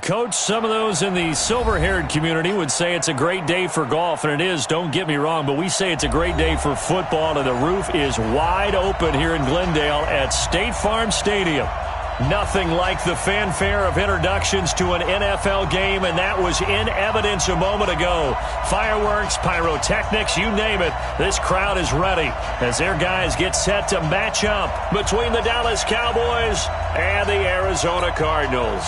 Coach, some of those in the silver-haired community would say it's a great day for golf, and it is, don't get me wrong, but we say it's a great day for football, and the roof is wide open here in Glendale at State Farm Stadium. Nothing like the fanfare of introductions to an NFL game, and that was in evidence a moment ago. Fireworks, pyrotechnics, you name it. This crowd is ready as their guys get set to match up between the Dallas Cowboys and the Arizona Cardinals.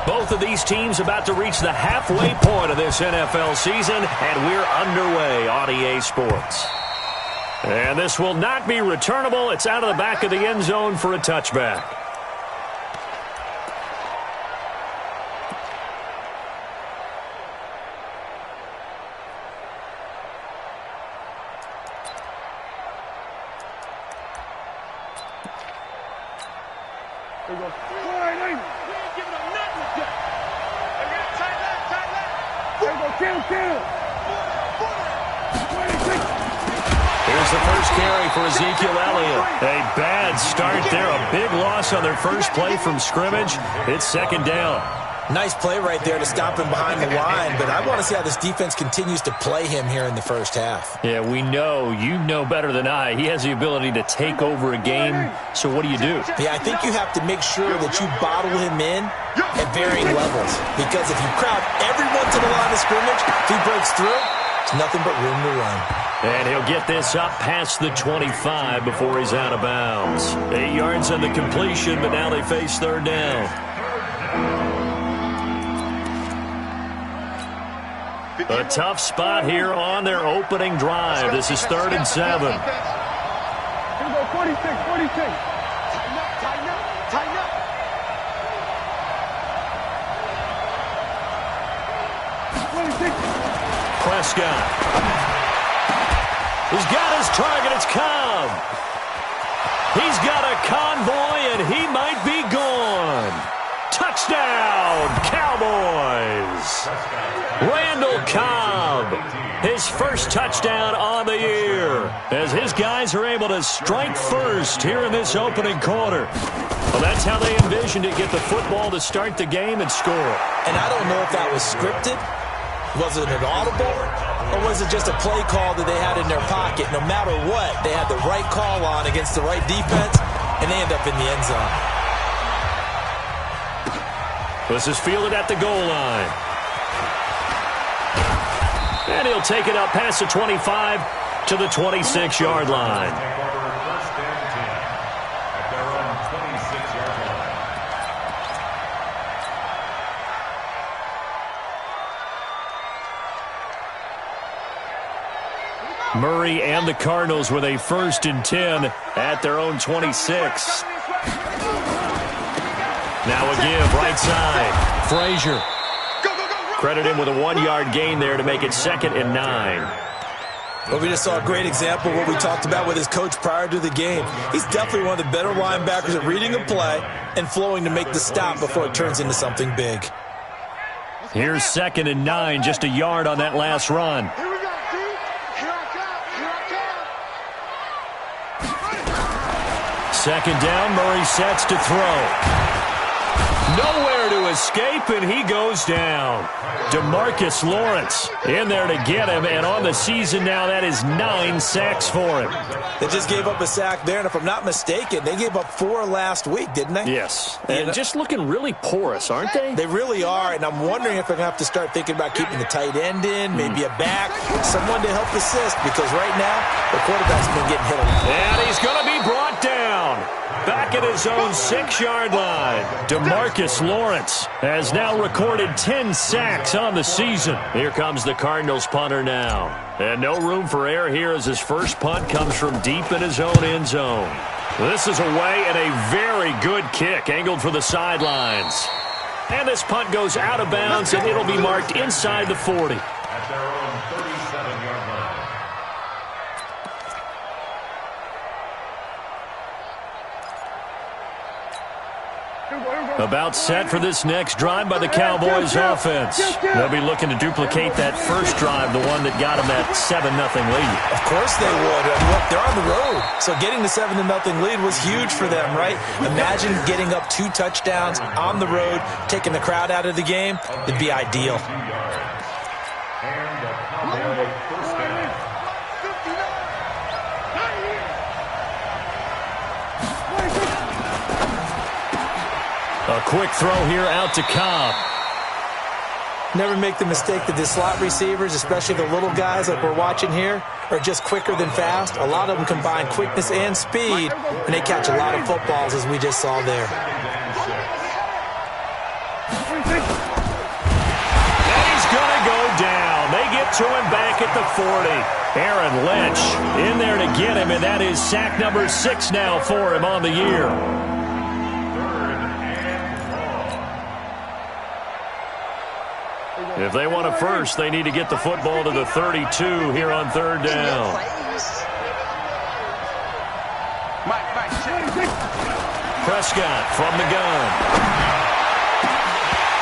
Both of these teams about to reach the halfway point of this NFL season, and we're underway on EA Sports. And this will not be returnable. It's out of the back of the end zone for a touchback. Here's the first carry for Ezekiel Elliott. A bad start there. A big loss on their first play from scrimmage. It's second down. Nice play right there to stop him behind the line, but I want to see how this defense continues to play him here in the first half. Yeah, we know. You know better than I. He has the ability to take over a game, so what do you do? Yeah, I think you have to make sure that you bottle him in at varying levels, because if you crowd everyone to the line of scrimmage, if he breaks through, it's nothing but room to run. And he'll get this up past the 25 before he's out of bounds. 8 yards on the completion, but now they face third down. A tough spot here on their opening drive. This is 3rd and 7. Here we go, 46. Tighten up. Prescott. He's got his target. It's Cobb. He's got a convoy, and he might be gone. Touchdown, Cowboys. Randall Cobb, his first touchdown on the year, as his guys are able to strike first here in this opening quarter. Well, that's how they envisioned it, get the football to start the game and score. And I don't know if that was scripted. Was it an audible? Or was it just a play call that they had in their pocket? No matter what, they had the right call on against the right defense, and they end up in the end zone. This is fielded at the goal line. And he'll take it up past the 25 to the 26-yard line. Murray and the Cardinals with a 1st and 10 at their own 26. Now a give, right side. Frazier. Credit him with a 1-yard gain there to make it 2nd and 9. Well, we just saw a great example of what we talked about with his coach prior to the game. He's definitely one of the better linebackers at reading a play and flowing to make the stop before it turns into something big. Here's 2nd and 9, just a yard on that last run. Here we go, D. Here I come. Second down, Murray sets to throw. Nowhere to escape, and he goes down. DeMarcus Lawrence in there to get him, and on the season now, that is 9 sacks for him. They just gave up a sack there, and if I'm not mistaken, they gave up 4 last week, didn't they? Yes, and just looking really porous, aren't they? They really are, and I'm wondering if they're going to have to start thinking about keeping the tight end in, maybe a back, someone to help assist, because right now, the quarterback's been getting hit a lot. And he's going to be brought down. Back at his own 6-yard line. DeMarcus Lawrence has now recorded 10 sacks on the season. Here comes the Cardinals punter now. And no room for error here as his first punt comes from deep in his own end zone. This is away and a very good kick angled for the sidelines. And this punt goes out of bounds, and it'll be marked inside the 40. At their own 37-yard line. About set for this next drive by the Cowboys offense. They'll be looking to duplicate that first drive, the one that got them that 7-0 lead. Of course they would. Look, they're on the road. So getting the 7-0 lead was huge for them, right? Imagine getting up 2 touchdowns on the road, taking the crowd out of the game. It'd be ideal. A quick throw here out to Cobb. Never make the mistake that the slot receivers, especially the little guys like we're watching here, are just quicker than fast. A lot of them combine quickness and speed, and they catch a lot of footballs, as we just saw there. And he's going to go down. They get to him back at the 40. Aaron Lynch in there to get him, and that is sack number 6 now for him on the year. If they want a first, they need to get the football to the 32 here on 3rd down. Prescott from the gun.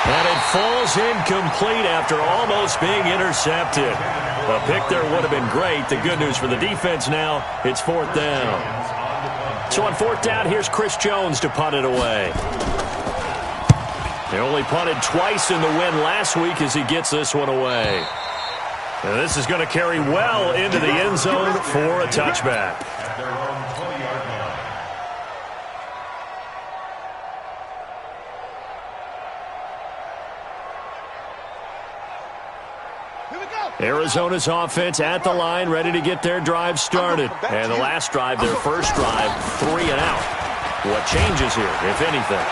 And it falls incomplete after almost being intercepted. A pick there would have been great. The good news for the defense now, it's 4th down. So on 4th down, here's Chris Jones to punt it away. They only punted twice in the win last week as he gets this one away. And this is going to carry well into the end zone for a touchback. Arizona's offense at the line, ready to get their drive started. And the last drive, their first drive, 3 and out. What changes here, if anything?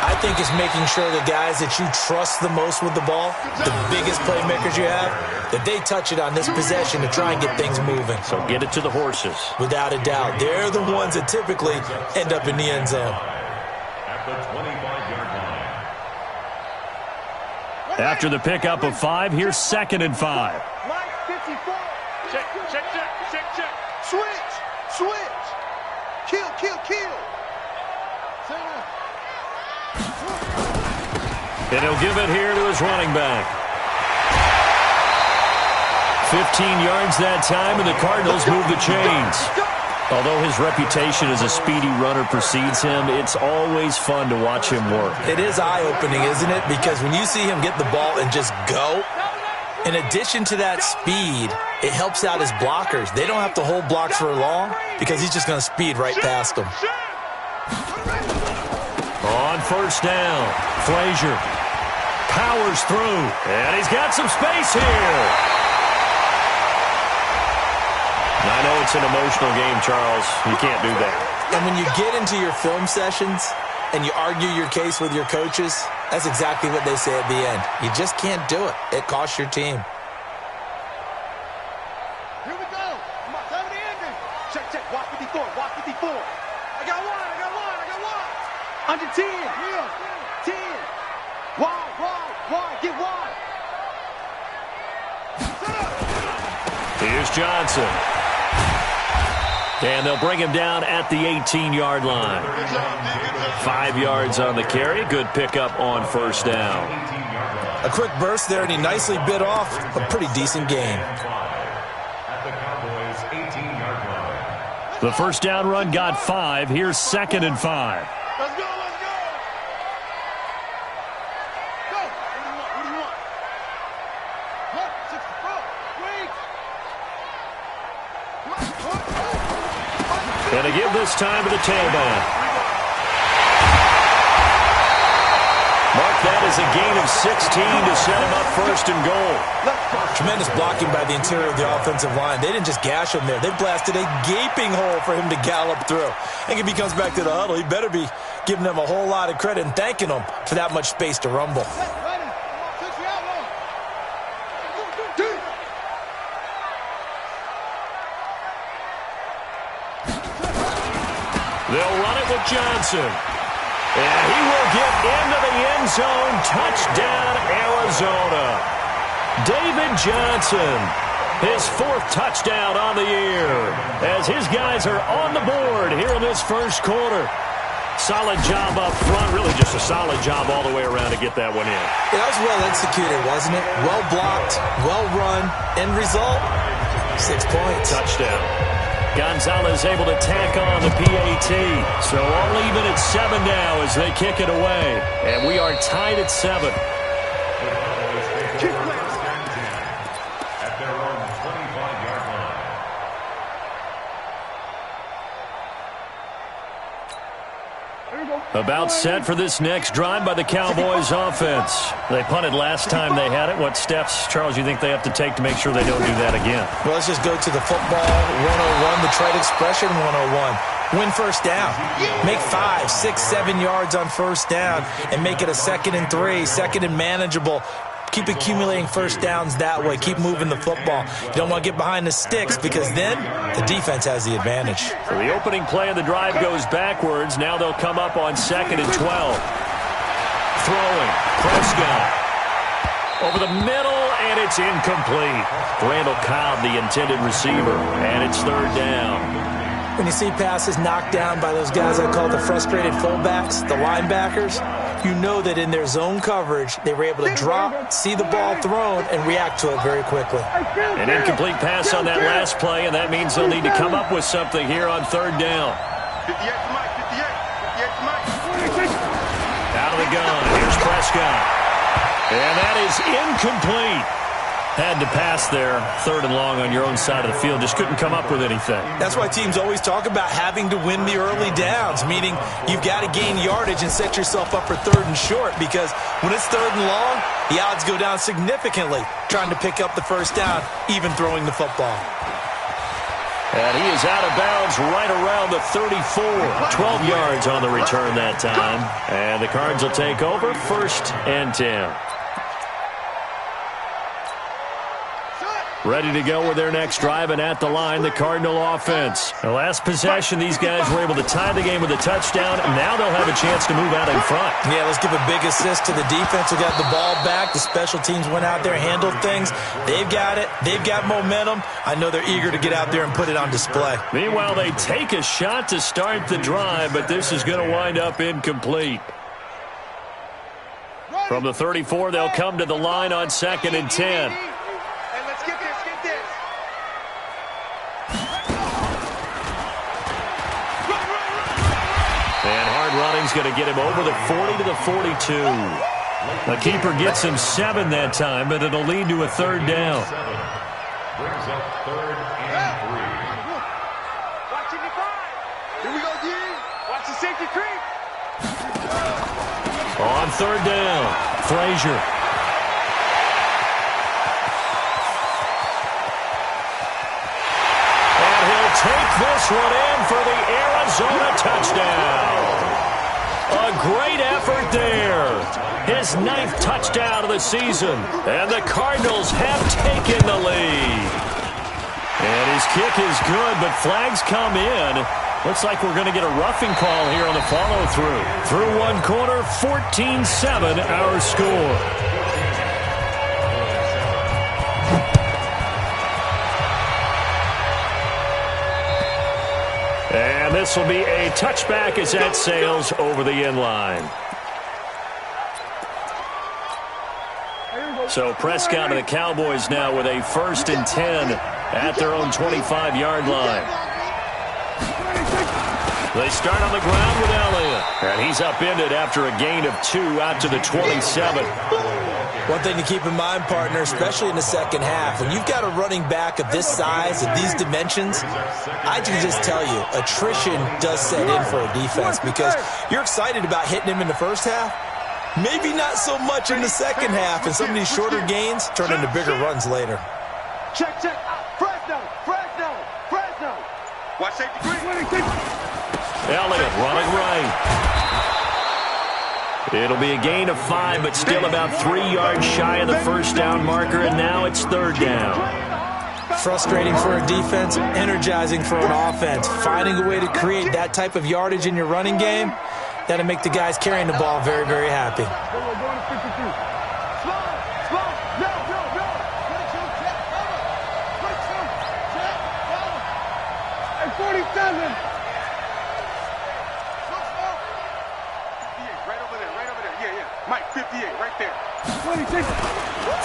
I think it's making sure the guys that you trust the most with the ball, the biggest playmakers you have, that they touch it on this possession to try and get things moving. So get it to the horses. Without a doubt. They're the ones that typically end up in the end zone. At the 25-yard line. After the pickup of 5, here's 2nd and 5. Mike 54. Check. Switch. Kill. And he'll give it here to his running back. 15 yards that time, and the Cardinals move the chains. Although his reputation as a speedy runner precedes him, it's always fun to watch him work. It is eye-opening, isn't it? Because when you see him get the ball and just go, in addition to that speed, it helps out his blockers. They don't have to hold blocks for long because he's just going to speed right past them. On 1st down, Frazier powers through, and he's got some space here. I know it's an emotional game, Charles. You can't do that. And when you get into your film sessions and you argue your case with your coaches, that's exactly what they say at the end. You just can't do it. It costs your team. Here we go. I'm about to have the ending. Check. Walk 54. I got one. Under 10. 10. Wide. Get wide. Here's Johnson. And they'll bring him down at the 18-yard line. 5 yards on the carry. Good pickup on 1st down. A quick burst there, and he nicely bit off a pretty decent gain. At the Cowboys' 18-yard line. The 1st down run got 5. Here's 2nd and 5. Let's go. Go. What do you want? Look, 64. Wait. And to give this time to the tailback. Mark that as a gain of 16 to set him up 1st and goal. Tremendous blocking by the interior of the offensive line. They didn't just gash him there. They blasted a gaping hole for him to gallop through. And if he comes back to the huddle, he better be giving them a whole lot of credit and thanking them for that much space to rumble. They'll run it with Johnson. And he will get into the end zone. Touchdown, Arizona. David Johnson, his 4th touchdown on the year, as his guys are on the board here in this 1st quarter. Solid job up front, really just a a solid job all the way around to get that one in. Yeah, that was well executed, wasn't it? Well blocked, well run. End result, 6 points. Touchdown. Gonzalez able to tack on the PAT. So all even at 7 now as they kick it away. And we are tied at 7. At their own 25-yard line. About set for this next drive by the Cowboys offense. They punted last time they had it. What steps, Charles, you think they have to take to make sure they don't do that again? Well, let's just go to the football 101, the trade expression 101. Win first down. Make 5, 6, 7 yards on first down and make it a 2nd and 3, 2nd and manageable. Keep accumulating first downs that way. Keep moving the football. You don't want to get behind the sticks because then the defense has the advantage. So the opening play of the drive goes backwards. Now they'll come up on 2nd and 12. Throwing. Prescott. Over the middle, and it's incomplete. Randall Cobb, the intended receiver, and it's 3rd down. When you see passes knocked down by those guys I call the frustrated fullbacks, the linebackers, you know that in their zone coverage, they were able to drop, see the ball thrown, and react to it very quickly. An incomplete pass on that last play, and that means they'll need to come up with something here on 3rd down. 58 to Mike, 58 to Mike. Out of the gun, here's Prescott. And that is incomplete. Had to pass there, 3rd and long on your own side of the field. Just couldn't come up with anything. That's why teams always talk about having to win the early downs, meaning you've got to gain yardage and set yourself up for 3rd and short, because when it's 3rd and long, the odds go down significantly trying to pick up the first down, even throwing the football. And he is out of bounds right around the 34. 12 yards on the return that time. And the Cards will take over 1st and 10. Ready to go with their next drive, and at the line, the Cardinal offense. The last possession, these guys were able to tie the game with a touchdown, and now they'll have a chance to move out in front. Yeah, let's give a big assist to the defense who got the ball back. The special teams went out there, handled things. They've got it. They've got momentum. I know they're eager to get out there and put it on display. Meanwhile, they take a shot to start the drive, but this is going to wind up incomplete. From the 34, they'll come to the line on 2nd and 10. Running's going to get him over the 40 to the 42. The keeper gets him 7 that time, but it'll lead to a 3rd down. Brings up 3rd and 3. Watching the five. Here we go, D. Watch the safety creep. On 3rd down, Frazier. And he'll take this one in for the Arizona touchdown. A great effort there. His 9th touchdown of the season. And the Cardinals have taken the lead. And his kick is good, but flags come in. Looks like we're going to get a roughing call here on the follow-through. Through one quarter, 14-7 our score. And this will be a touchback as that sails over the end line. So Prescott and the Cowboys now with a 1st and 10 at their own 25-yard line. They start on the ground with Elliott. And he's upended after a gain of 2 out to the 27. One thing to keep in mind, partner, especially in the second half, when you've got a running back of this size, of these dimensions, I can just tell you, attrition does set in for a defense because you're excited about hitting him in the first half. Maybe not so much in the second half, and some of these shorter gains turn into bigger runs later. Check. Fresno. Watch safety creep. Elliott running right. It'll be a gain of 5, but still about 3 yards shy of the first down marker, and now it's 3rd down. Frustrating for a defense, energizing for an offense. Finding a way to create that type of yardage in your running game, that'll make the guys carrying the ball very, very happy. Mike, 58, right there. 26.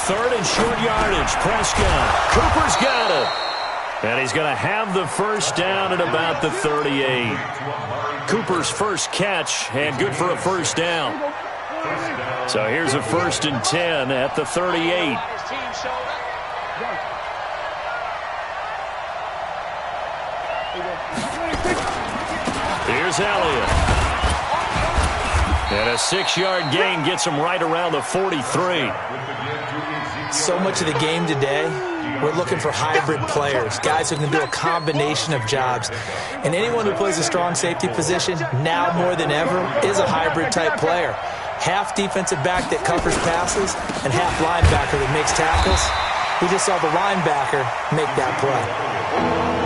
Third and short yardage. Prescott. Cooper's got it. And he's going to have the first down at about the 38. Cooper's first catch, and good for a first down. So here's a 1st and 10 at the 38. Here's Elliott. And a 6-yard gain gets him right around the 43. So much of the game today, we're looking for hybrid players, guys who can do a combination of jobs. And anyone who plays a strong safety position, now more than ever, is a hybrid-type player. Half defensive back that covers passes and half linebacker that makes tackles. We just saw the linebacker make that play.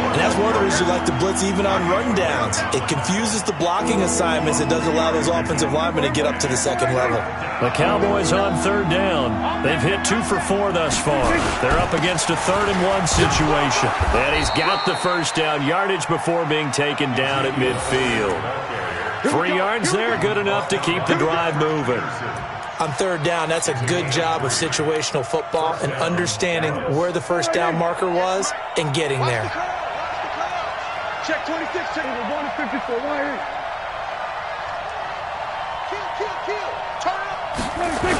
And that's one of the reasons you like to blitz even on rundowns. It confuses the blocking assignments. It doesn't allow those offensive linemen to get up to the second level. The Cowboys on 3rd down. They've hit 2 for 4 thus far. They're up against a 3rd and 1 situation. And he's got the first down yardage before being taken down at midfield. 3 yards there, good enough to keep the drive moving. On 3rd down, that's a good job of situational football and understanding where the first down marker was and getting there. Check 26, check. We're going to 54. Why here? Kill. Turn up. 26.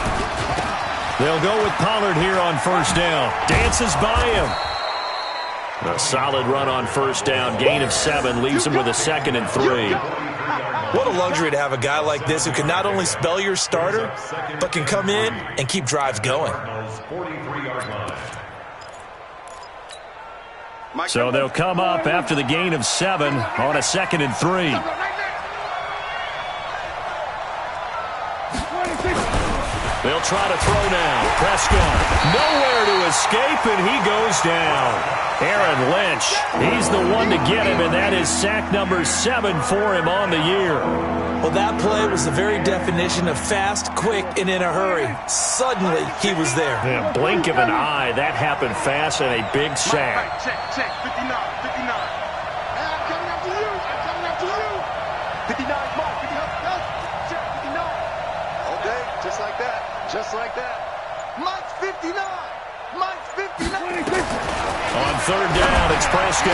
They'll go with Pollard here on 1st down. Dances by him. A solid run on 1st down. Gain of 7 leaves him with a 2nd and 3. What a luxury to have a guy like this who can not only spell your starter, but can come in and keep drives going. So they'll come up after the gain of 7 on a 2nd and 3. They'll try to throw now. Prescott nowhere to escape, and he goes down. Aaron Lynch, he's the one to get him, and that is sack number 7 for him on the year. Well, that play was the very definition of fast, quick, and in a hurry. Suddenly, he was there. In a blink of an eye, that happened fast and a big sack. Check, 59. I'm coming after you. 59, Mark, 59. Check, 59. Okay, just like that. Mike's 59. Mike's 59. On 3rd down, it's Prescott.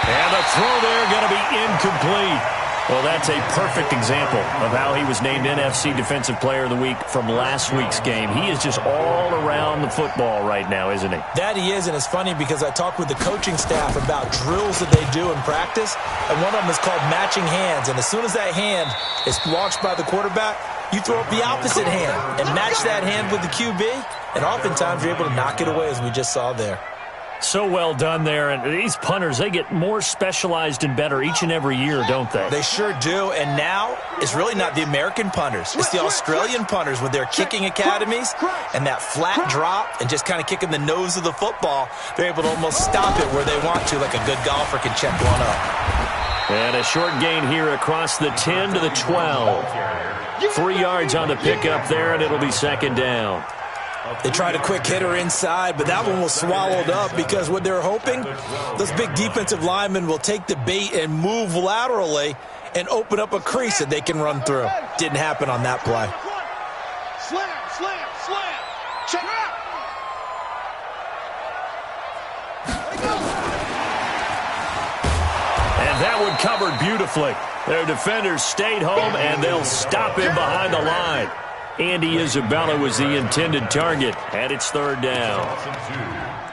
And the throw there going to be incomplete. Well, that's a perfect example of how he was named NFC Defensive Player of the Week from last week's game. He is just all around the football right now, isn't he? That he is, and it's funny because I talked with the coaching staff about drills that they do in practice, and one of them is called matching hands. And as soon as that hand is launched by the quarterback, you throw up the opposite hand and match that hand with the QB, and oftentimes you're able to knock it away, as we just saw there. So well done there. And these punters, they get more specialized and better each and every year, don't they? They sure do. And now it's really not the American punters. It's the Australian punters with their kicking academies and that flat drop and just kind of kicking the nose of the football. They're able to almost stop it where they want to, like a good golfer can check one up. And a short gain here across the 10 to the 12. 3 yards on the pickup there, and it'll be 2nd down. They tried a quick hitter inside, but that one was swallowed up because what they're hoping, those big defensive linemen will take the bait and move laterally and open up a crease that they can run through. Didn't happen on that play. Slam. Check out. And that one covered beautifully. Their defenders stayed home, and they'll stop him behind the line. Andy Isabella was the intended target, and it's 3rd down.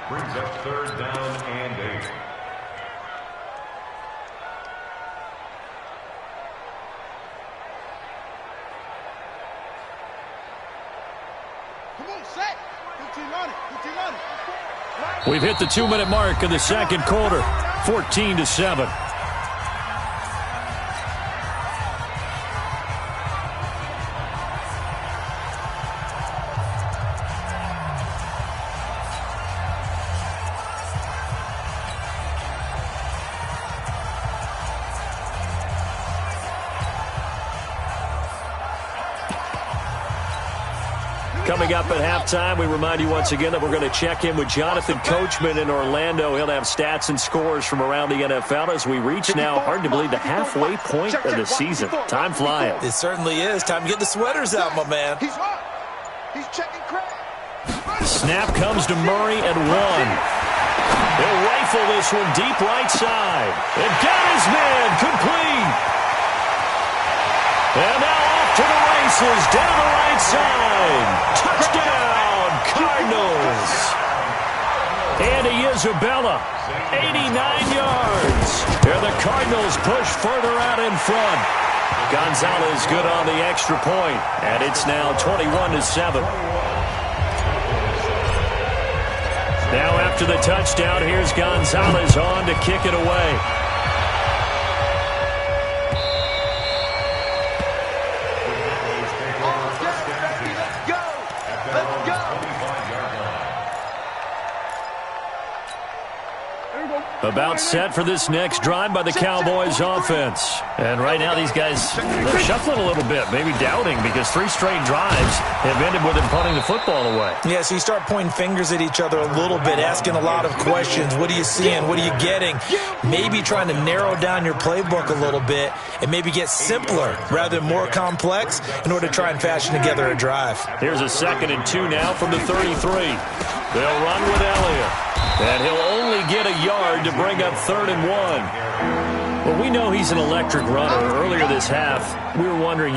Brings up 3rd down and 8. Come on, set. 15 We've hit the 2-minute mark of the 2nd quarter, 14-7. Coming up at halftime, we remind you once again that we're going to check in with Jonathan Coachman in Orlando. He'll have stats and scores from around the NFL as we reach now, hard to believe, the halfway point of the season. Time flying. It certainly is. Time to get the sweaters out, my man. He's hot. He's checking crack. Snap comes to Murray at 1. He'll rifle this one deep right side. And got his man complete. And now off to the races down the right side. Touchdown, Cardinals. Andy Isabella, 89 yards. And the Cardinals push further out in front. Gonzalez good on the extra point. And it's now 21-7. Now after the touchdown, here's Gonzalez on to kick it away. About set for this next drive by the Cowboys offense. And right now these guys, they're shuffling a little bit, maybe doubting, because 3 straight drives have ended with them punting the football away. Yeah, so you start pointing fingers at each other a little bit, asking a lot of questions. What are you seeing? What are you getting? Maybe trying to narrow down your playbook a little bit and maybe get simpler rather than more complex in order to try and fashion together a drive. Here's a 2nd and 2 now from the 33. They'll run with Elliott. And he'll only get a yard to bring up 3rd and 1. Well, we know he's an electric runner. Earlier this half, you were wondering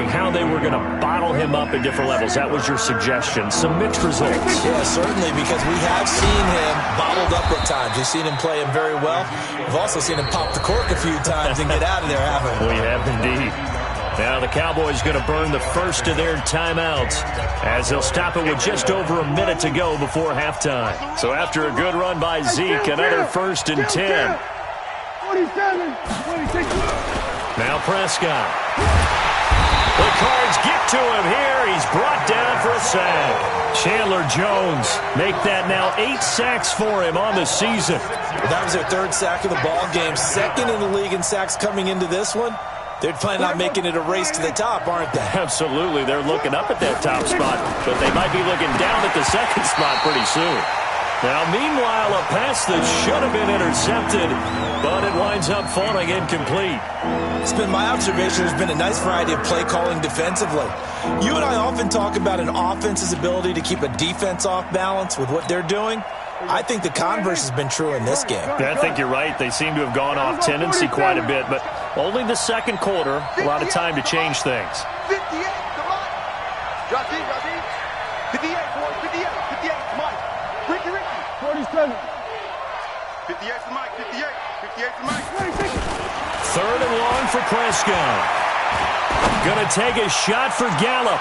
how they were going to bottle him up at different levels. That was your suggestion. Some mixed results. Yeah, certainly, because we have seen him bottled up at times. We've seen him play him very well. We've also seen him pop the cork a few times and get out of there, haven't we? We have indeed. Now the Cowboys going to burn the first of their timeouts as they'll stop it with just over a minute to go before halftime. So after a good run by Zeke, another 1st and 10. 27, 26. Now Prescott. The Cards get to him here. He's brought down for a sack. Chandler Jones make that now 8 sacks for him on the season. That was their 3rd sack of the ball game. 2nd in the league in sacks coming into this one. They're planning on making it a race to the top, aren't they? Absolutely. They're looking up at that top spot, but they might be looking down at the 2nd spot pretty soon. Now, meanwhile, a pass that should have been intercepted, but it winds up falling incomplete. It's been my observation there's been a nice variety of play calling defensively. You and I often talk about an offense's ability to keep a defense off balance with what they're doing. I think the converse has been true in this game. Yeah, I think you're right. They seem to have gone off tendency quite a bit, but only the 2nd quarter, a lot of time to change things. 58, come on. Drop in, 58, boys, 58, come on. Ricky. 47. 58 for Mike, 58 for Mike. 26. 3rd and long for Prescott. Gonna take a shot for Gallup.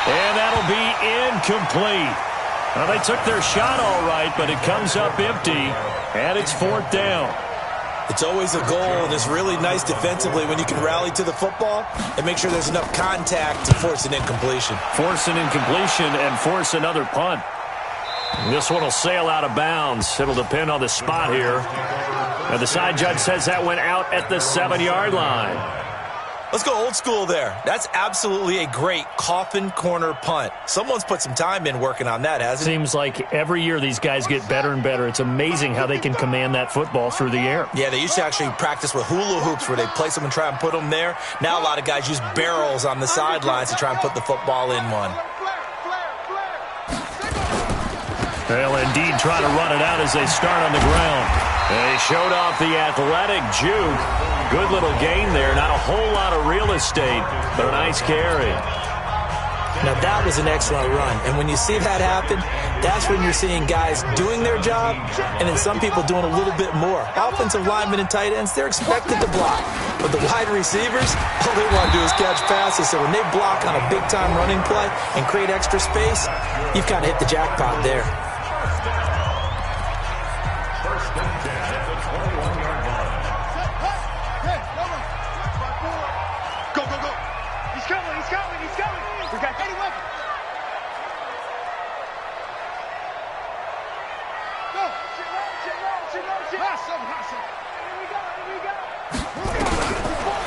And that'll be incomplete. Well, they took their shot all right, but it comes up empty, and it's 4th down. It's always a goal, and it's really nice defensively when you can rally to the football and make sure there's enough contact to force an incompletion. Force an incompletion and force another punt. This one will sail out of bounds. It'll depend on the spot here. And the side judge says that went out at the 7-yard line. Let's go old school there. That's absolutely a great coffin corner punt. Someone's put some time in working on that, hasn't it? Seems like every year these guys get better and better. It's amazing how they can command that football through the air. Yeah, they used to actually practice with hula hoops where they place them and try and put them there. Now a lot of guys use barrels on the sidelines to try and put the football in one. They'll indeed try to run it out as they start on the ground. They showed off the athletic juke. Good little gain there. Not a whole lot of real estate, but a nice carry. Now that was an excellent run. And when you see that happen, that's when you're seeing guys doing their job and then some people doing a little bit more. Offensive linemen and tight ends, they're expected to block. But the wide receivers, all they want to do is catch passes. So when they block on a big-time running play and create extra space, you've kind of hit the jackpot there.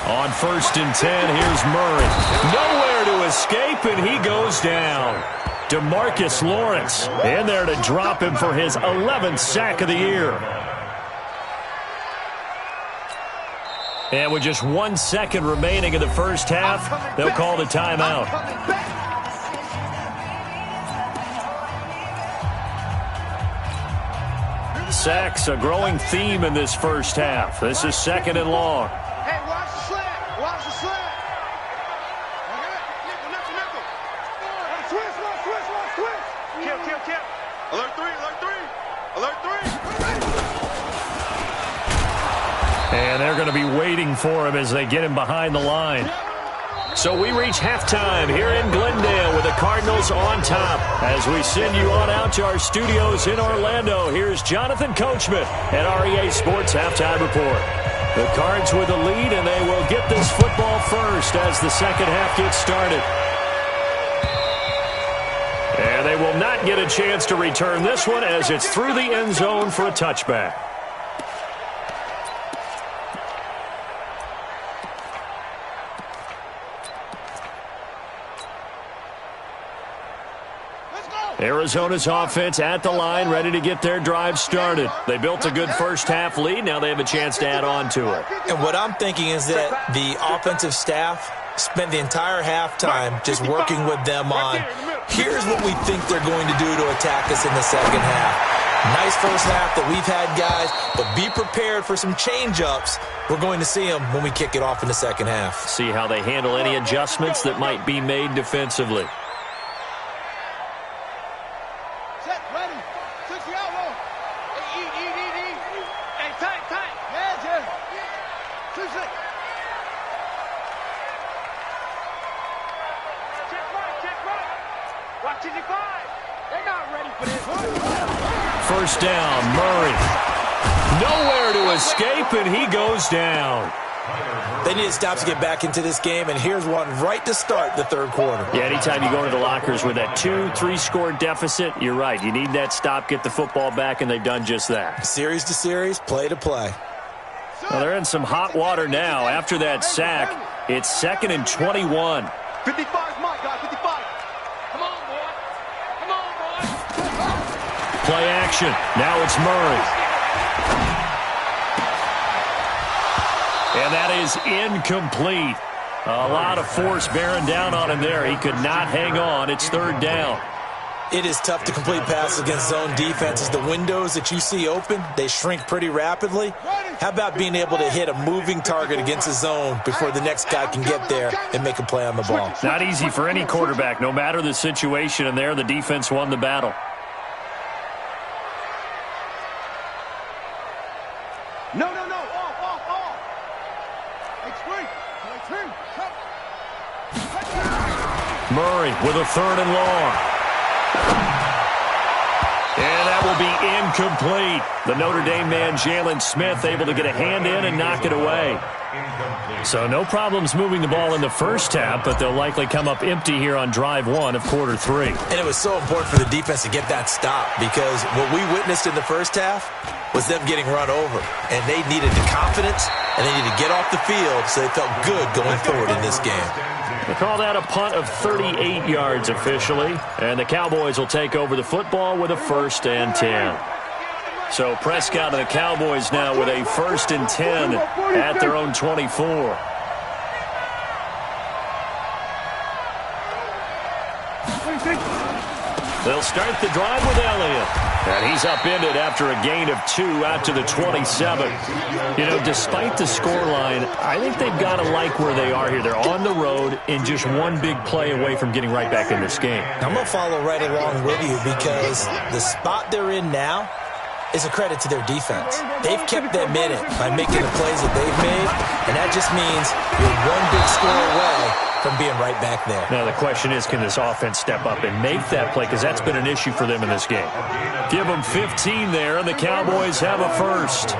On 1st and 10, here's Murray. Nowhere Nowhere to escape, and he goes down. DeMarcus Lawrence in there to drop him for his 11th sack of the year. And with just 1 second remaining in the first half, they'll call the timeout. Sacks, a growing theme in this first half. This is 2nd and long. Hey, watch the slant. Watch the slant. Switch. Alert 3. And they're going to be waiting for him as they get him behind the line. So we reach halftime here in Glendale with the Cardinals on top. As we send you on out to our studios in Orlando, here's Jonathan Coachman at REA Sports Halftime Report. The Cards with the lead, and they will get this football first as the second half gets started. And they will not get a chance to return this one as it's through the end zone for a touchback. Arizona's offense at the line, ready to get their drive started. They built a good first half lead. Now they have a chance to add on to it. And what I'm thinking is that the offensive staff spent the entire halftime just working with them on, here's what we think they're going to do to attack us in the second half. Nice first half that we've had, guys, but be prepared for some change-ups. We're going to see them when we kick it off in the second half. See how they handle any adjustments that might be made defensively. First down, Murray. Nowhere to escape, and he goes down. They need to stop to get back into this game, and here's one right to start the third quarter. Yeah, anytime you go into the lockers with that 2-3 score deficit, you're right. You need that stop, get the football back, and they've done just that. Series to series, play to play. Well, they're in some hot water now. After that sack, it's 2nd and 21. 55 is mine, guys, 55. Come on, boy. Come on, boy. Play action. Now it's Murray. And that is incomplete. A lot of force bearing down on him there. He could not hang on. It's third down. It is tough to complete passes against zone defenses. The windows that you see open, they shrink pretty rapidly. How about being able to hit a moving target against a zone before the next guy can get there and make a play on the ball? Not easy for any quarterback, no matter the situation. And there, the defense won the battle. No. Off. Murray with a 3rd and long. And that will be incomplete. The Notre Dame man, Jalen Smith, able to get a hand in and knock it away. So no problems moving the ball in the first half, but they'll likely come up empty here on drive 1 of quarter 3. And it was so important for the defense to get that stop, because what we witnessed in the first half was them getting run over. And they needed the confidence, and they needed to get off the field so they felt good going forward in this game. They call that a punt of 38 yards officially, and the Cowboys will take over the football with a 1st and 10. So Prescott and the Cowboys now with a 1st and 10 at their own 24. They'll start the drive with Elliott. And he's upended after a gain of 2 out to the 27. You know, despite the scoreline, I think they've got to like where they are here. They're on the road and just one big play away from getting right back in this game. I'm going to follow right along with you, because the spot they're in now is a credit to their defense. They've kept them in it by making the plays that they've made, and that just means you're one big score away from being right back there. Now the question is, can this offense step up and make that play? Because that's been an issue for them in this game. Give them 15 there, and the Cowboys have a 1st.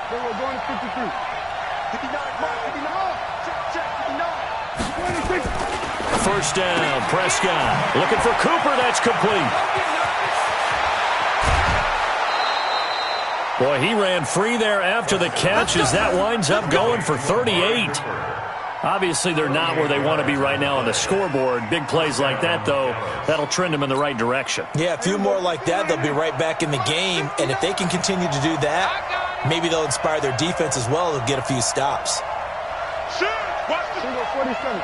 We're going to 53. 59, Mark, 59. Check, 59. 26. First down, Prescott. Looking for Cooper. That's complete. Boy, he ran free there after the catch as that winds up going for 38. Obviously, they're not where they want to be right now on the scoreboard. Big plays like that, though, that'll trend them in the right direction. Yeah, a few more like that, they'll be right back in the game. And if they can continue to do that, maybe they'll inspire their defense as well to get a few stops. Watch the 47.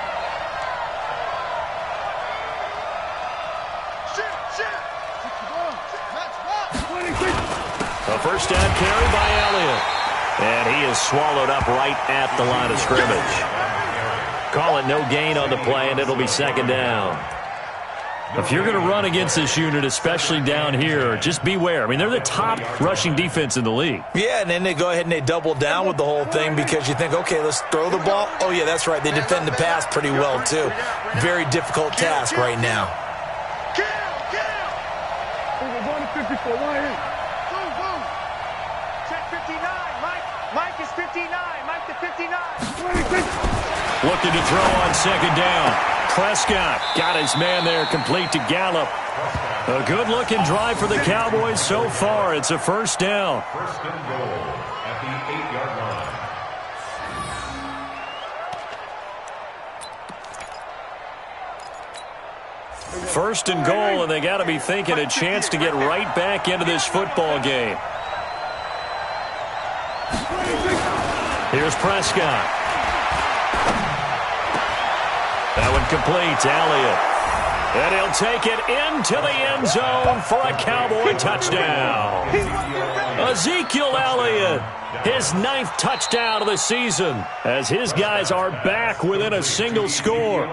A first down carry by Elliott. And he is swallowed up right at the line of scrimmage. Call it no gain on the play, and it'll be second down. If you're going to run against this unit, especially down here, just beware. I mean, they're the top rushing defense in the league. Yeah, and then they go ahead and they double down with the whole thing because you think, okay, let's throw the ball. Oh, yeah, that's right. They defend the pass pretty well, too. Very difficult task right now. Mike is 59. Mike to 59. Looking to throw on second down. Prescott got his man there complete to Gallup. A good-looking drive for the Cowboys so far. It's a first down. First and goal at the 8-yard line. First and goal, and they got to be thinking a chance to get right back into this football game. Here's Prescott. That one complete. Elliott. And he'll take it into the end zone for a Cowboy touchdown. Ezekiel Elliott, his 9th touchdown of the season, as his guys are back within a single score.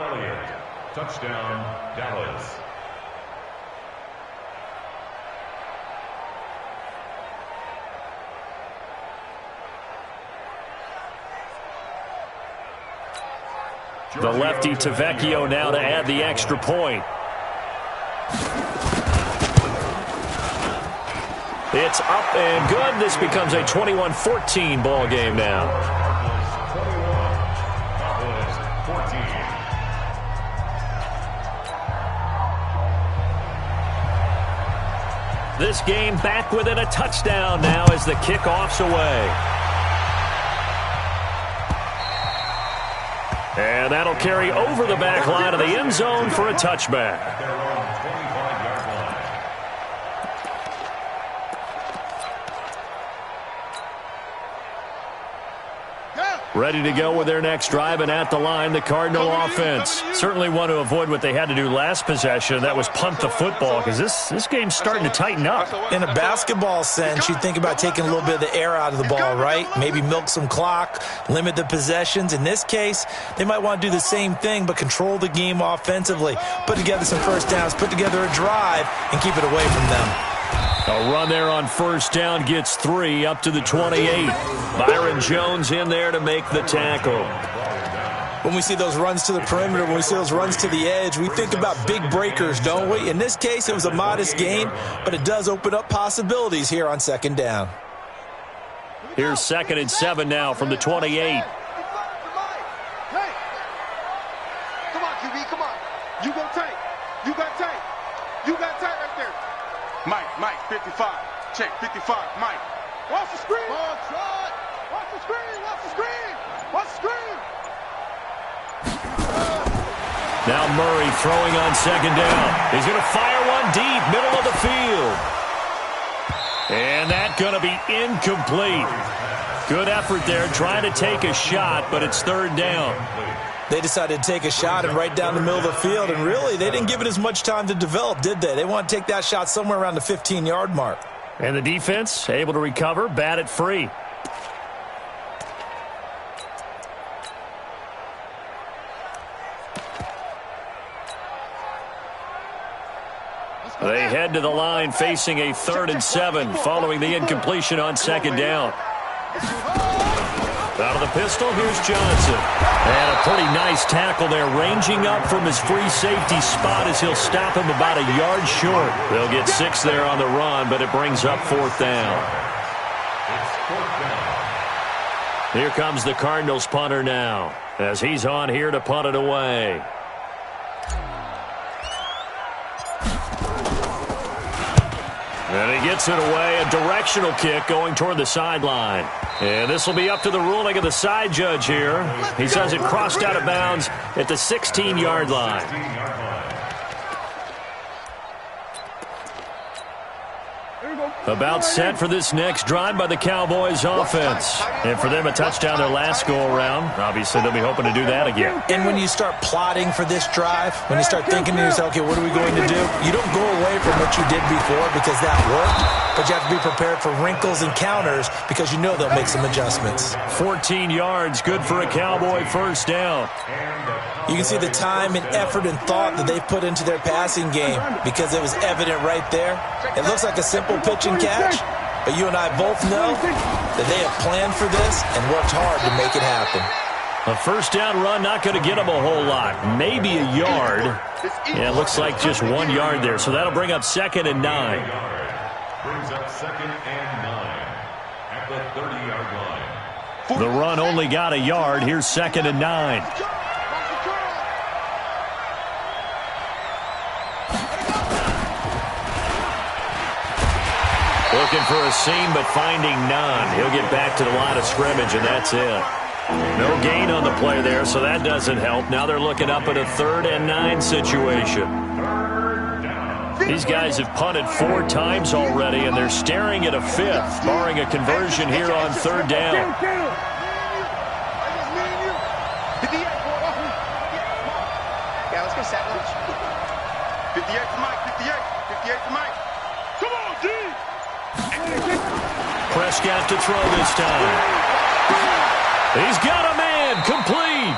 Touchdown, Dallas. The lefty Tavecchio now to add the extra point. It's up and good. This becomes a 21-14 ball game now. This game back within a touchdown now as the kickoff's away. And that'll carry over the back line of the end zone for a touchback. Ready to go with their next drive, and at the line, the Cardinal offense. Certainly want to avoid what they had to do last possession. That was punt the football, because this game's starting to tighten up. In a basketball sense, you think about taking a little bit of the air out of the ball, right? Maybe milk some clock, limit the possessions. In this case, they might want to do the same thing, but control the game offensively. Put together some first downs, put together a drive, and keep it away from them. A run there on first down gets 3 up to the 28. Byron Jones in there to make the tackle. When we see those runs to the perimeter, when we see those runs to the edge, we think about big breakers, don't we? In this case, it was a modest gain, but it does open up possibilities here on second down. Here's 2nd and 7 now from the 28. Hey. Come on, QB, come on. You go tight. You got tight. You got tight right there. Mike, 55. Check, 55, Mike. Watch the screen. Watch the screen. Watch the screen. Watch the screen. Now Murray throwing on second down. He's going to fire one deep, middle of the field. And that's going to be incomplete. Good effort there, trying to take a shot, but it's third down. They decided to take a shot and right down the middle of the field, and really, they didn't give it as much time to develop, did they? They want to take that shot somewhere around the 15-yard mark. And the defense able to recover, bat it free. They head to the line facing a 3rd and 7 following the incompletion on second down. Out of the pistol, here's Johnson. And a pretty nice tackle there, ranging up from his free safety spot as he'll stop him about a yard short. They'll get 6 there on the run, but it brings up 4th down. Here comes the Cardinals punter now, as he's on here to punt it away. And he gets it away, a directional kick going toward the sideline. And this will be up to the ruling of the side judge here. He says it crossed out of bounds at the 16-yard line. About set for this next drive by the Cowboys offense. And for them, a touchdown their last go-around. Obviously, they'll be hoping to do that again. And when you start plotting for this drive, when you start thinking to yourself, okay, what are we going to do? You don't go away from what you did before because that worked, but you have to be prepared for wrinkles and counters because you know they'll make some adjustments. 14 yards, good for a Cowboy first down. You can see the time and effort and thought that they put into their passing game because it was evident right there. It looks like a simple pitch and catch, but you and I both know that they have planned for this and worked hard to make it happen. A first down run not going to get them a whole lot. Maybe a yard. Yeah, it looks like just 1 yard there, so that'll bring up 2nd and 9. Brings up 2nd and 9 at the 30-yard line. The run only got a yard. Here's 2nd and 9. Looking for a seam, but finding none. He'll get back to the line of scrimmage, and that's it. No gain on the play there, so that doesn't help. Now they're looking up at a 3rd and 9 situation. These guys have punted 4 times already, and they're staring at a 5th, barring a conversion here on 3rd down. Yeah, let's go sandwich. 58 for Mike, 58 for Mike. Come on, G! Prescott to throw this time. He's got a man, complete.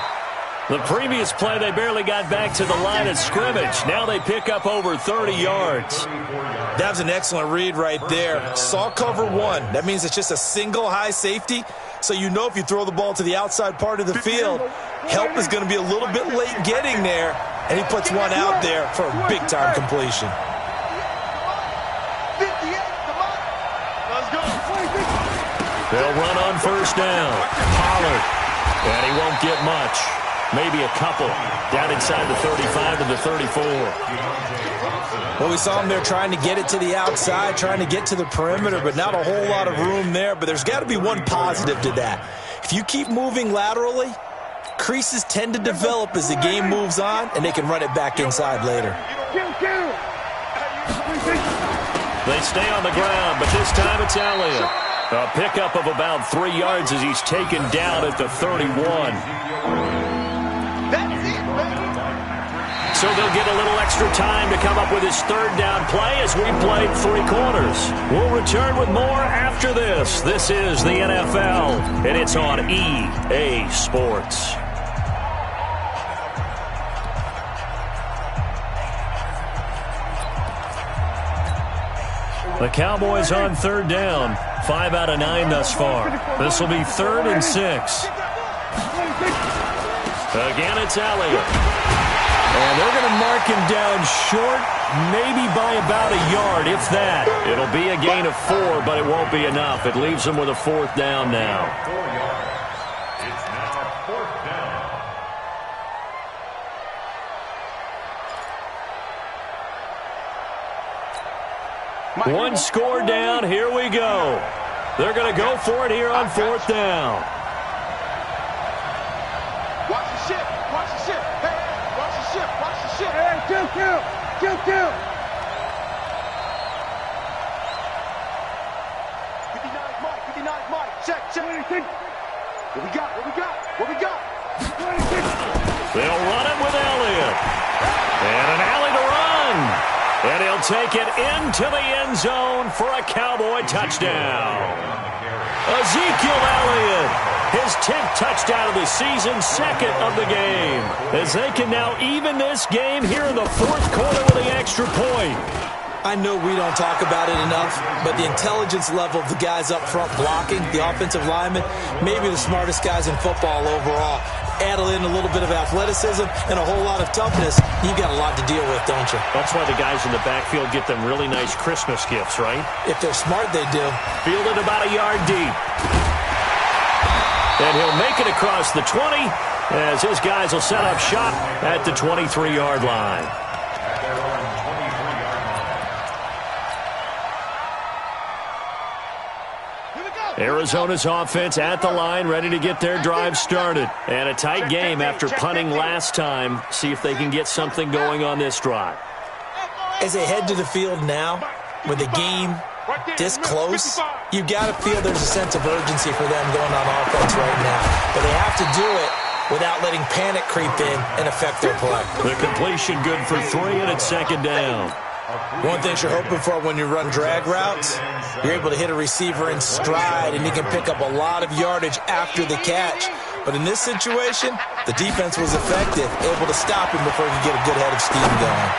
The previous play, they barely got back to the line of scrimmage. Now they pick up over 30 yards. That was an excellent read right there. Saw cover 1. That means it's just a single high safety. So you know if you throw the ball to the outside part of the field, help is going to be a little bit late getting there. And he puts one out there for a big-time completion. They'll run on first down. Pollard. And he won't get much. Maybe a couple. Down inside the 35 to the 34. Well, we saw him there trying to get it to the outside, trying to get to the perimeter, but not a whole lot of room there. But there's got to be one positive to that. If you keep moving laterally, creases tend to develop as the game moves on, and they can run it back inside later. They stay on the ground, but this time it's Elliott. A pickup of about 3 yards as he's taken down at the 31. So they'll get a little extra time to come up with his 3rd down play as we played 3 quarters. We'll return with more after this. This is the NFL, and it's on EA Sports. The Cowboys on 3rd down. 5 out of 9 thus far. This will be 3rd and 6. Again, it's Elliott. And they're going to mark him down short, maybe by about a yard, if that. It'll be a gain of 4, but it won't be enough. It leaves them with a 4th down now. 4 yards. It's now 4th down. One score down. Here we go. They're going to go for it here on 4th down. Watch the ship. Watch the ship. Hey, watch the ship. Watch the ship. Hey, kill. 59 Mike. Check. What we got? They'll run it with Elliott. And an alley to run. And he'll take it into the end zone for a Cowboy touchdown. Ezekiel Elliott, his 10th touchdown of the season, 2nd of the game. As they can now even this game here in the 4th quarter with the extra point. I know we don't talk about it enough, but the intelligence level of the guys up front blocking, the offensive linemen, maybe the smartest guys in football overall. Add in a little bit of athleticism and a whole lot of toughness, you've got a lot to deal with, don't you? That's why the guys in the backfield get them really nice Christmas gifts, right? If they're smart, they do. Fielded about a yard deep. And he'll make it across the 20 as his guys will set up shop at the 23-yard line. Arizona's offense at the line, ready to get their drive started. And a tight game after punting last time. See if they can get something going on this drive. As they head to the field now, with the game this close, you got to feel there's a sense of urgency for them going on offense right now. But they have to do it without letting panic creep in and affect their play. The completion good for 3, and it's second down. One thing you're hoping for when you run drag routes, you're able to hit a receiver in stride, and you can pick up a lot of yardage after the catch. But in this situation, the defense was effective, able to stop him before he could get a good head of steam going.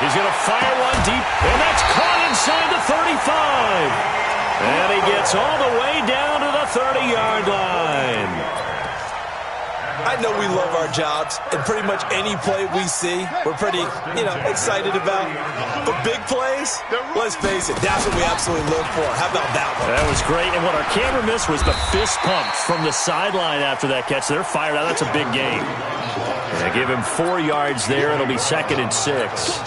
He's going to fire one deep, and that's caught inside the 35. And he gets all the way down to the 30-yard line. I know we love our jobs, and pretty much any play we see, we're pretty, excited about. But big plays, let's face it, that's what we absolutely live for. How about that one? That was great, and what our camera missed was the fist pump from the sideline after that catch. They're fired out. That's a big game. They give him 4 yards there. It'll be 2nd and 6.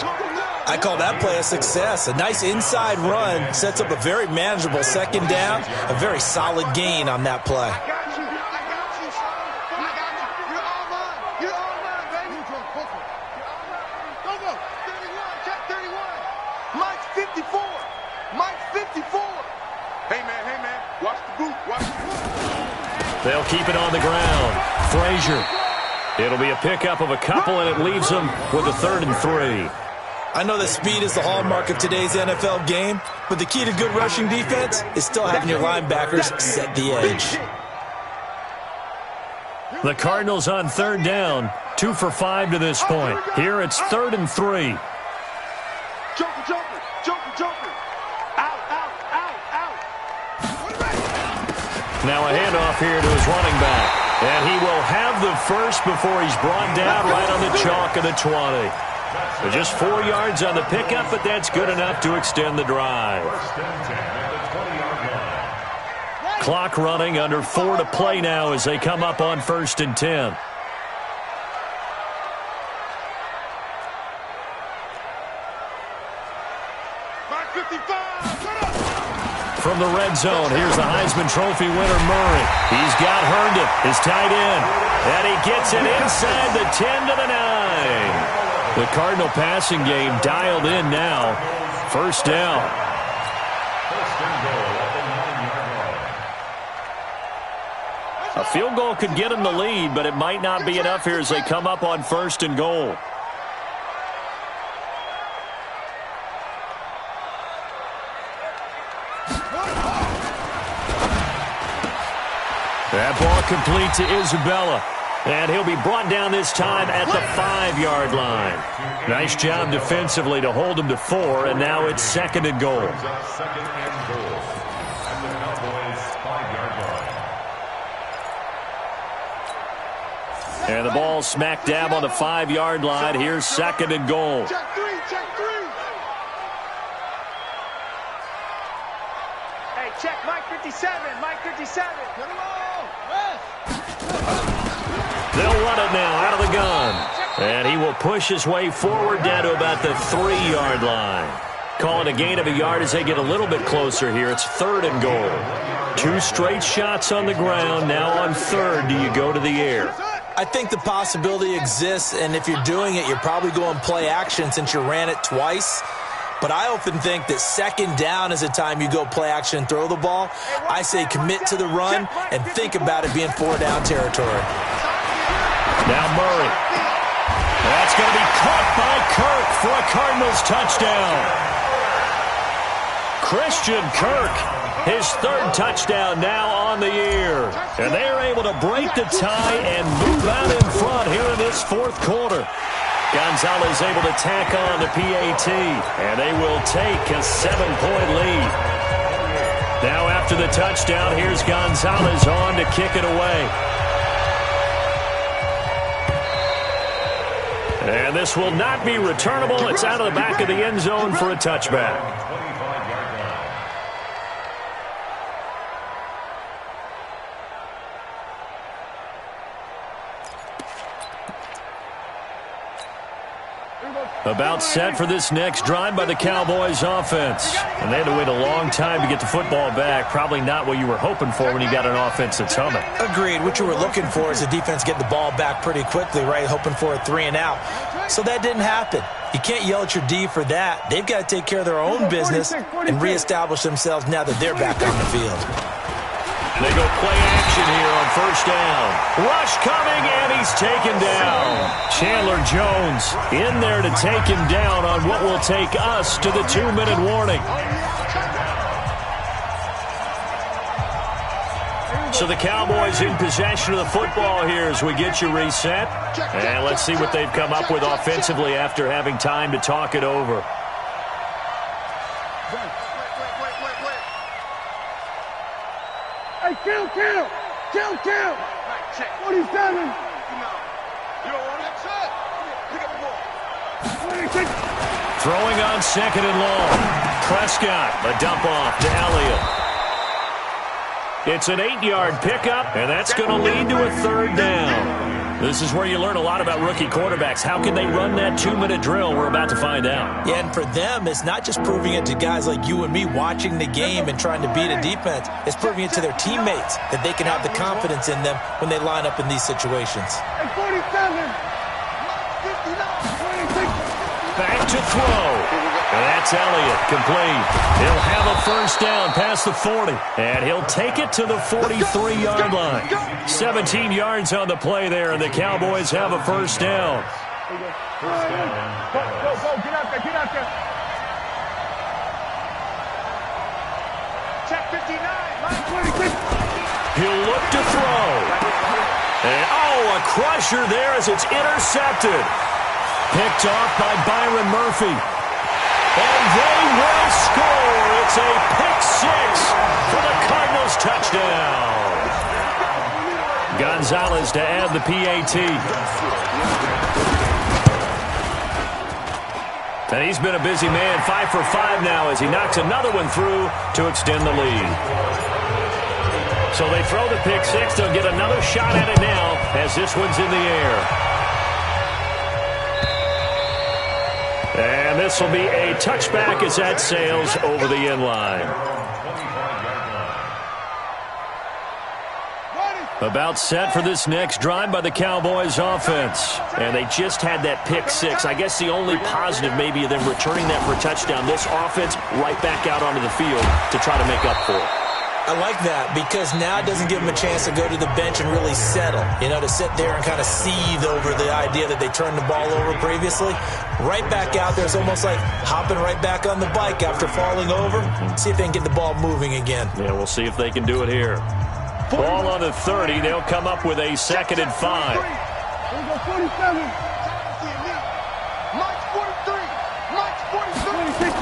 I call that play a success. A nice inside run sets up a very manageable second down, a very solid gain on that play. They'll keep it on the ground. Frazier. It'll be a pickup of a couple, and it leaves them with a 3rd and 3. I know that speed is the hallmark of today's NFL game, but the key to good rushing defense is still having your linebackers set the edge. The Cardinals on 3rd down, 2 for 5 to this point. Here it's 3rd and 3. Joker, Joker, Joker, Joker. Out, out, out, out. Now a handoff here to his running back. And he will have the first before he's brought down right on the chalk of the 20. So just 4 yards on the pickup, but that's good enough to extend the drive. Clock running, under 4 to play now as they come up on 1st and 10. From the red zone, here's the Heisman Trophy winner, Murray. He's got Herndon, his tight end, and he gets it inside the 10 to the 9. The Cardinal passing game dialed in now. 1st down. A field goal could get him the lead, but it might not be enough here as they come up on 1st and goal. That ball complete to Isabella. And he'll be brought down this time at the 5-yard line. Nice job defensively to hold him to 4, and now it's 2nd and goal. And the ball smack dab on the 5-yard line. Here's 2nd and goal. Check 3, check 3. Hey, check Mike 57, Mike 57. Get him on. They'll run it now out of the gun. And he will push his way forward down to about the 3-yard line. Call it a gain of a yard as they get a little bit closer here. It's 3rd and goal. 2 straight shots on the ground. Now on 3rd, do you go to the air? I think the possibility exists, and if you're doing it, you're probably going play action since you ran it twice. But I often think that 2nd down is a time you go play action and throw the ball. I say commit to the run and think about it being 4-down territory. Now Murray. That's going to be caught by Kirk for a Cardinals touchdown. Christian Kirk, his 3rd touchdown now on the year. And they are able to break the tie and move out in front here in this 4th quarter. Gonzalez able to tack on the PAT, and they will take a 7-point lead. Now after the touchdown, here's Gonzalez on to kick it away. And this will not be returnable. It's out of the back of the end zone for a touchback. About set for this next drive by the Cowboys offense. And they had to wait a long time to get the football back. Probably not what you were hoping for when you got an offense that's humming. Agreed. What you were looking for is the defense get the ball back pretty quickly, right? Hoping for a 3 and out. So that didn't happen. You can't yell at your D for that. They've got to take care of their own business and reestablish themselves now that they're back on the field. They go play action here on first down. Rush coming, and he's taken down. Chandler Jones in there to take him down on what will take us to the 2-minute warning. So the Cowboys in possession of the football here as we get you reset. And let's see what they've come up with offensively after having time to talk it over. Hey, count! 47! You don't want it? Pick up the ball. 26! Throwing on second and long. Prescott, a dump off to Elliott. It's an 8-yard pickup, and that's going to lead to a third down. This is where you learn a lot about rookie quarterbacks. How can they run that 2-minute drill? We're about to find out. Yeah, and for them, it's not just proving it to guys like you and me watching the game and trying to beat a defense. It's proving it to their teammates that they can have the confidence in them when they line up in these situations. 47! 59! 26! Back to throw. And that's Elliott, complete. He'll have a first down past the 40. And he'll take it to the 43-yard line. 17 yards on the play there, and the Cowboys have a first down. Go, get out there. Check 59, line 26. He'll look to throw. And, a crusher there as it's intercepted. Picked off by Byron Murphy. And they will score. It's a pick six for the Cardinals touchdown. Gonzalez to add the PAT. And he's been a busy man, 5 for 5 now as he knocks another one through to extend the lead. So they throw the pick six. They'll get another shot at it now as this one's in the air. And this will be a touchback as that sails over the end line. About set for this next drive by the Cowboys offense. And they just had that pick six. I guess the only positive maybe of them returning that for a touchdown. This offense right back out onto the field to try to make up for it. I like that because now it doesn't give them a chance to go to the bench and really settle, to sit there and kind of seethe over the idea that they turned the ball over previously. Right back out there. It's almost like hopping right back on the bike after falling over. See if they can get the ball moving again. Yeah, we'll see if they can do it here. Ball on the 30. They'll come up with a 2nd and 5. Here we go, 47. Mike's 43. Mike's 43.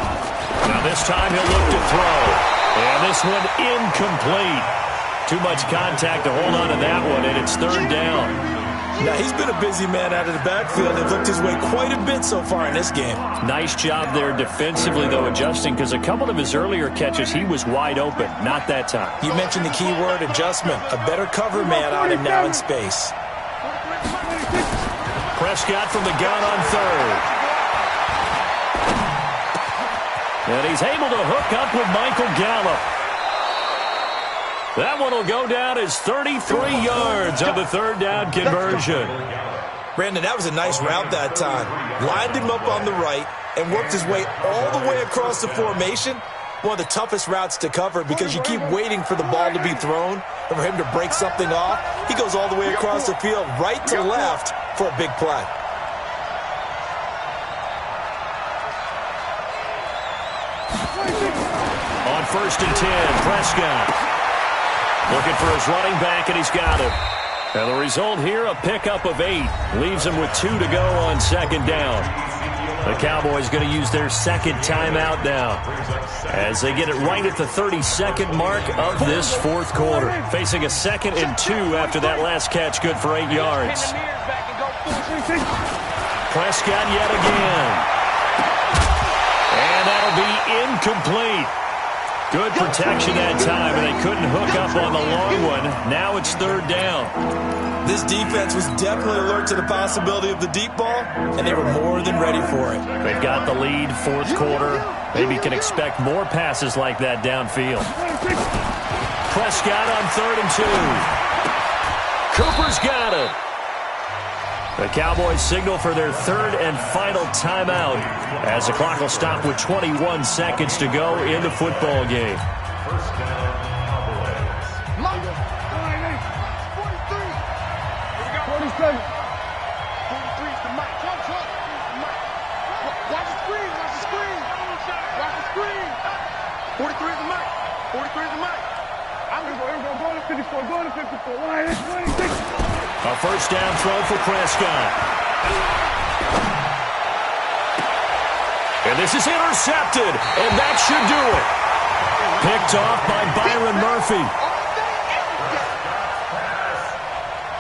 Now this time he'll look to throw. And this one incomplete. Too much contact to hold on to that one, and it's third down. Now, he's been a busy man out of the backfield and looked his way quite a bit so far in this game. Nice job there defensively, though, adjusting, because a couple of his earlier catches, he was wide open. Not that time. You mentioned the key word, adjustment. A better cover man on him now in space. Prescott from the gun on third. And he's able to hook up with Michael Gallup. That one will go down as 33 yards on the third down conversion. Brandon, that was a nice route that time. Lined him up on the right and worked his way all the way across the formation. One of the toughest routes to cover because you keep waiting for the ball to be thrown and for him to break something off. He goes all the way across the field, right to left, for a big play. On 1st and 10, Prescott looking for his running back, and he's got it. And the result here, a pickup of 8. Leaves him with 2 to go on 2nd down. The Cowboys going to use their second timeout now as they get it right at the 32nd mark of this fourth quarter. Facing a 2nd and 2 after that last catch, good for 8 yards. Prescott yet again. And that'll be incomplete. Good protection that time, and they couldn't hook up on the long one. Now it's third down. This defense was definitely alert to the possibility of the deep ball, and they were more than ready for it. They've got the lead, fourth quarter. Maybe can expect more passes like that downfield. Prescott on 3rd and 2. Cooper's got it. The Cowboys signal for their third and final timeout as the clock will stop with 21 seconds to go in the football game. First down, Cowboys. 47. 43 is the mic. Watch the screen. Watch the screen. Watch the screen. 43 is the mic. 43 is the mic. I'm going to go to 54. Go to 54. 26. A first down throw for Prescott. And this is intercepted, and that should do it. Picked off by Byron Murphy.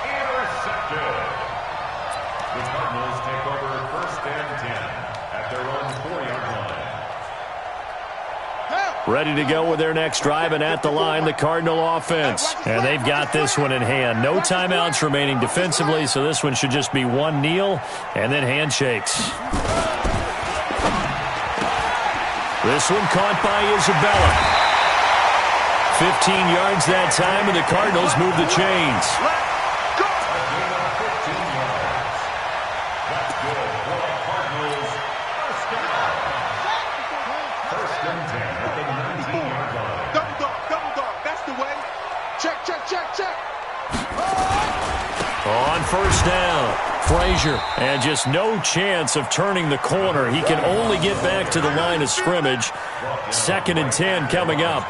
Intercepted. The Cardinals take over first and 10 at their own 4-yard line. Ready to go with their next drive, and at the line, the Cardinal offense. And they've got this one in hand. No timeouts remaining defensively, so this one should just be one kneel and then handshakes. This one caught by Isabella. 15 yards that time, and the Cardinals move the chains. On first down, Frazier, and just no chance of turning the corner. He can only get back to the line of scrimmage. 2nd and 10 coming up.